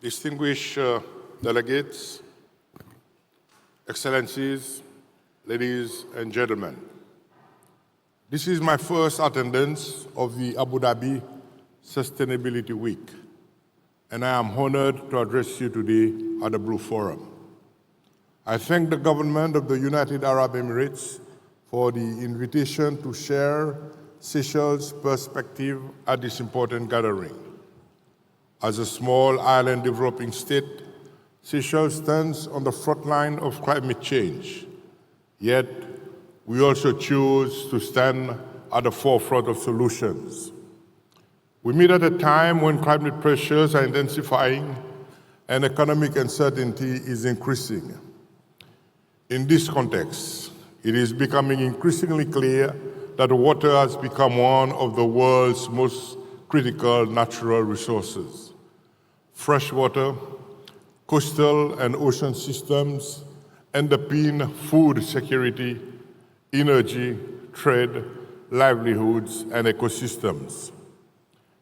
Distinguished delegates, Excellencies, ladies and gentlemen, this is my first attendance of the Abu Dhabi Sustainability Week, and I am honored to address you today at the Blue Forum. I thank the government of the United Arab Emirates for the invitation to share Seychelles' perspective at this important gathering. As a small island developing state, Seychelles stands on the front line of climate change. Yet, we also choose to stand at the forefront of solutions. We meet at a time when climate pressures are intensifying and economic uncertainty is increasing. In this context, it is becoming increasingly clear that water has become one of the world's most critical natural resources. Freshwater, coastal and ocean systems underpin food security, energy, trade, livelihoods, and ecosystems.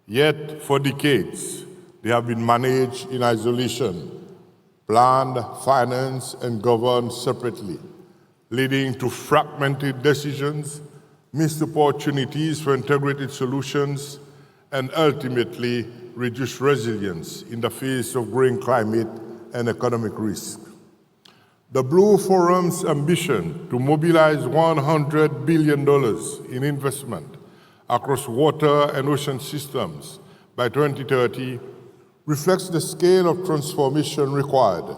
Yet, for decades, they have been managed in isolation, planned, financed, and governed separately, leading to fragmented decisions, missed opportunities for integrated solutions, and ultimately reduced resilience in the face of growing climate and economic risk. The Blue Forum's ambition to mobilize $100 billion in investment across water and ocean systems by 2030 reflects the scale of transformation required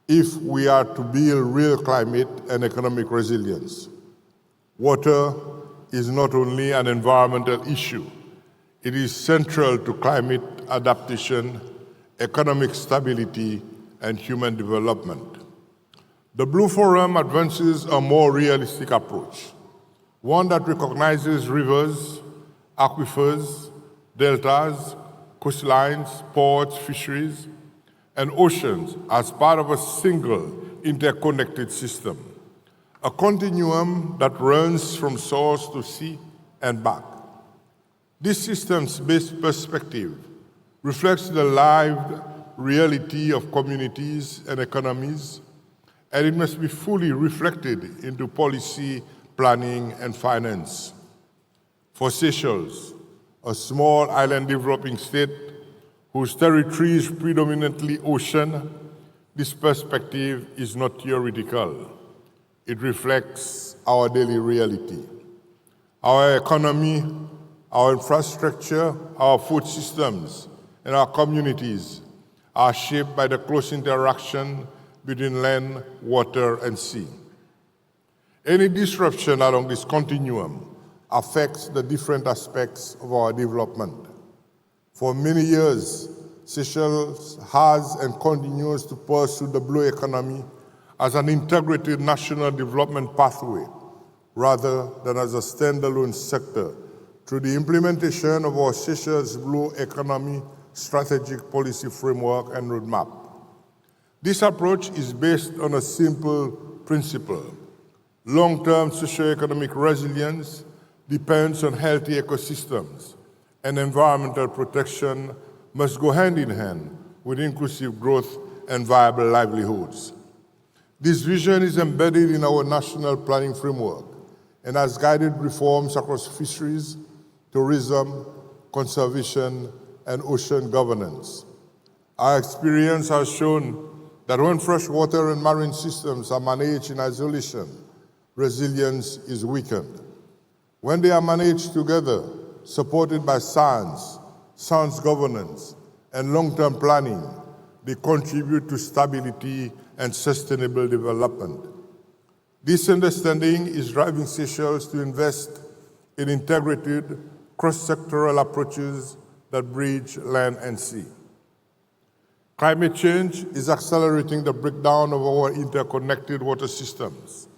if we are to build real climate and economic resilience. Water is not only an environmental issue, it is central to climate adaptation, economic stability, and human development. The Blue Forum advances a more realistic approach, one that recognizes rivers, aquifers, deltas, coastlines, ports, fisheries, and oceans as part of a single interconnected system, a continuum that runs from source to sea and back. This systems-based perspective reflects the lived reality of communities and economies, and it must be fully reflected into policy, planning, and finance. For Seychelles, a small island developing state whose territory is predominantly ocean, this perspective is not theoretical. It reflects our daily reality. Our economy, our infrastructure, our food systems, and our communities are shaped by the close interaction between land, water, and sea. Any disruption along this continuum affects the different aspects of our development. For many years, Seychelles has and continues to pursue the blue economy as an integrated national development pathway rather than as a standalone sector through the implementation of our Seychelles Blue Economy Strategic Policy Framework and Roadmap. This approach is based on a simple principle. Long-term socioeconomic resilience depends on healthy ecosystems, and environmental protection must go hand in hand with inclusive growth and viable livelihoods. This vision is embedded in our national planning framework and has guided reforms across fisheries, tourism, conservation, and ocean governance. Our experience has shown that when freshwater and marine systems are managed in isolation, resilience is weakened. When they are managed together, supported by science, sound governance, and long-term planning, they contribute to stability and sustainable development. This understanding is driving Seychelles to invest in integrated, cross-sectoral approaches that bridge land and sea. Climate change is accelerating the breakdown of our interconnected water systems.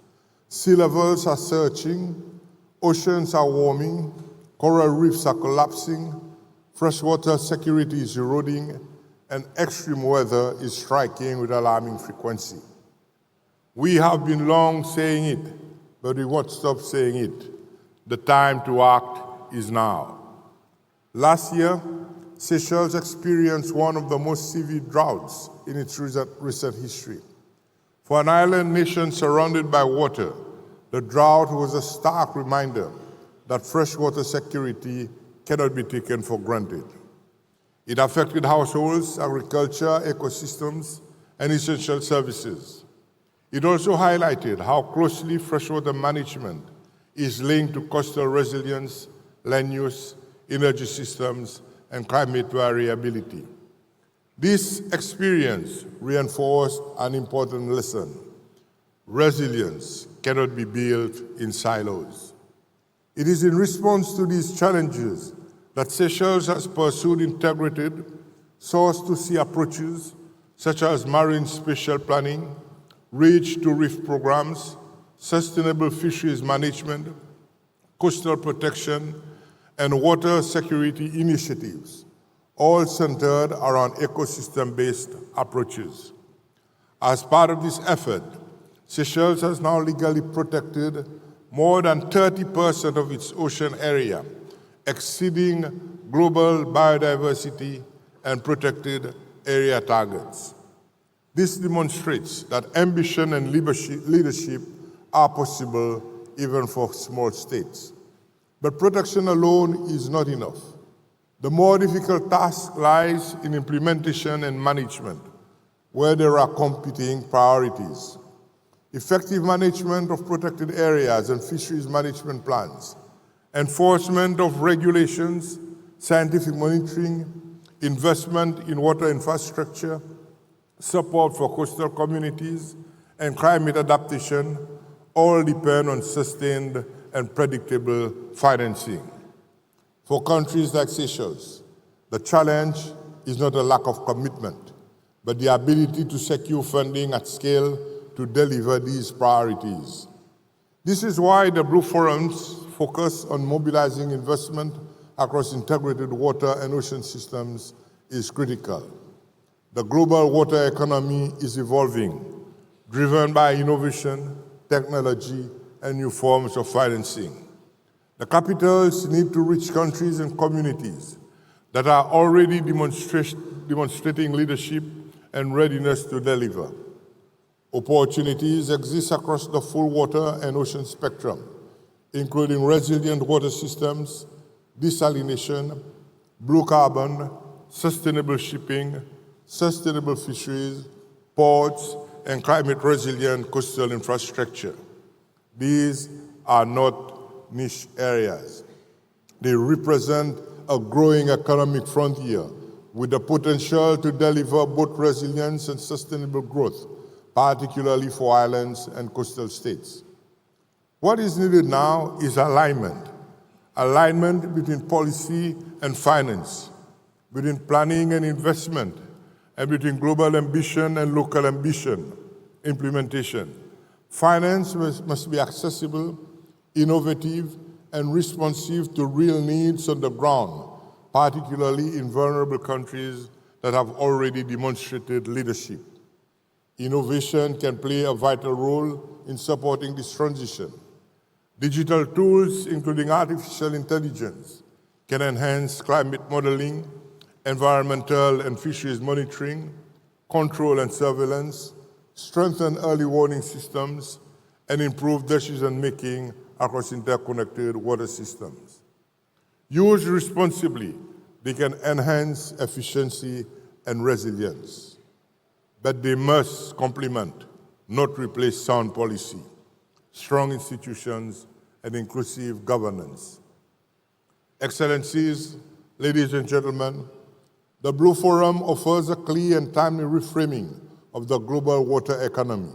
Sea levels are surging, oceans are warming, coral reefs are collapsing, freshwater security is eroding, and extreme weather is striking with alarming frequency. We have been long saying it, but we won't stop saying it. The time to act is now. Last year, Seychelles experienced one of the most severe droughts in its recent history. For an island nation surrounded by water, the drought was a stark reminder that freshwater security cannot be taken for granted. It affected households, agriculture, ecosystems, and essential services. It also highlighted how closely freshwater management is linked to coastal resilience, land use, energy systems, and climate variability. This experience reinforced an important lesson. Resilience cannot be built in silos. It is in response to these challenges that Seychelles has pursued integrated, source-to-sea approaches such as marine spatial planning, reach-to-reef programs, sustainable fisheries management, coastal protection, and water security initiatives, all centered around ecosystem-based approaches. As part of this effort, Seychelles has now legally protected more than 30% of its ocean area, exceeding global biodiversity and protected area targets. This demonstrates that ambition and leadership are possible even for small states. But protection alone is not enough. The more difficult task lies in implementation and management, where there are competing priorities. Effective management of protected areas and fisheries management plans, enforcement of regulations, scientific monitoring, investment in water infrastructure, support for coastal communities, and climate adaptation all depend on sustained and predictable financing. For countries like Seychelles, the challenge is not a lack of commitment, but the ability to secure funding at scale to deliver these priorities. This is why the Blue Forum's focus on mobilizing investment across integrated water and ocean systems is critical. The global water economy is evolving, driven by innovation, technology, and new forms of financing. The capitals need to reach countries and communities that are already demonstrating leadership and readiness to deliver. Opportunities exist across the full water and ocean spectrum, including resilient water systems, desalination, blue carbon, sustainable shipping, sustainable fisheries, ports, and climate-resilient coastal infrastructure. These are not niche areas. They represent a growing economic frontier with the potential to deliver both resilience and sustainable growth, particularly for islands and coastal states. What is needed now is alignment. Alignment between policy and finance, between planning and investment, and between global ambition and local ambition, implementation. Finance must be accessible, innovative, and responsive to real needs on the ground, particularly in vulnerable countries that have already demonstrated leadership. Innovation can play a vital role in supporting this transition. Digital tools, including artificial intelligence, can enhance climate modeling, environmental and fisheries monitoring, control and surveillance, strengthen early warning systems, and improve decision-making across interconnected water systems. Used responsibly, they can enhance efficiency and resilience. But they must complement, not replace sound policy, strong institutions, and inclusive governance. Excellencies, ladies and gentlemen, the Blue Forum offers a clear and timely reframing of the global water economy,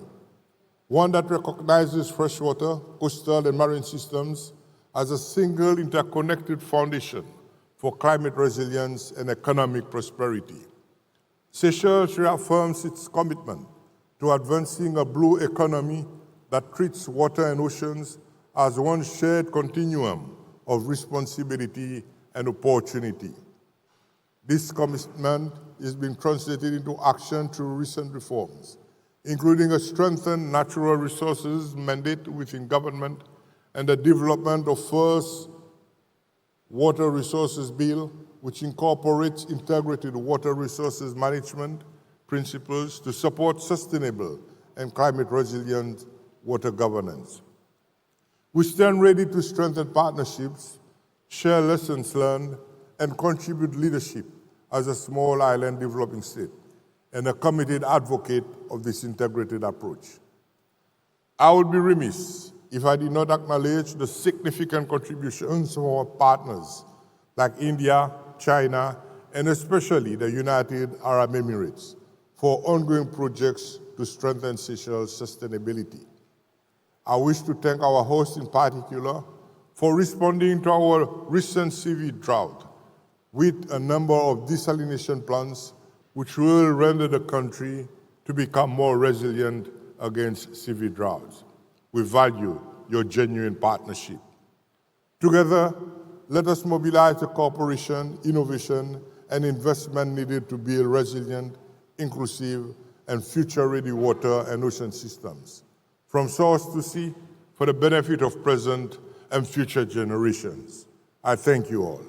one that recognizes freshwater, coastal, and marine systems as a single interconnected foundation for climate resilience and economic prosperity. Seychelles reaffirms its commitment to advancing a blue economy that treats water and oceans as one shared continuum of responsibility and opportunity. This commitment is being translated into action through recent reforms, including a strengthened natural resources mandate within government and the development of first water resources bill, which incorporates integrated water resources management principles to support sustainable and climate-resilient water governance. We stand ready to strengthen partnerships, share lessons learned, and contribute leadership as a small island developing state and a committed advocate of this integrated approach. I would be remiss if I did not acknowledge the significant contributions of our partners like India, China, and especially the United Arab Emirates for ongoing projects to strengthen Seychelles' sustainability. I wish to thank our host in particular for responding to our recent seaweed drought with a number of desalination plants which will render the country to become more resilient against seaweed droughts. We value your genuine partnership. Together, let us mobilize the cooperation, innovation, and investment needed to build resilient, inclusive, and future-ready water and ocean systems, from source to sea, for the benefit of present and future generations. I thank you all.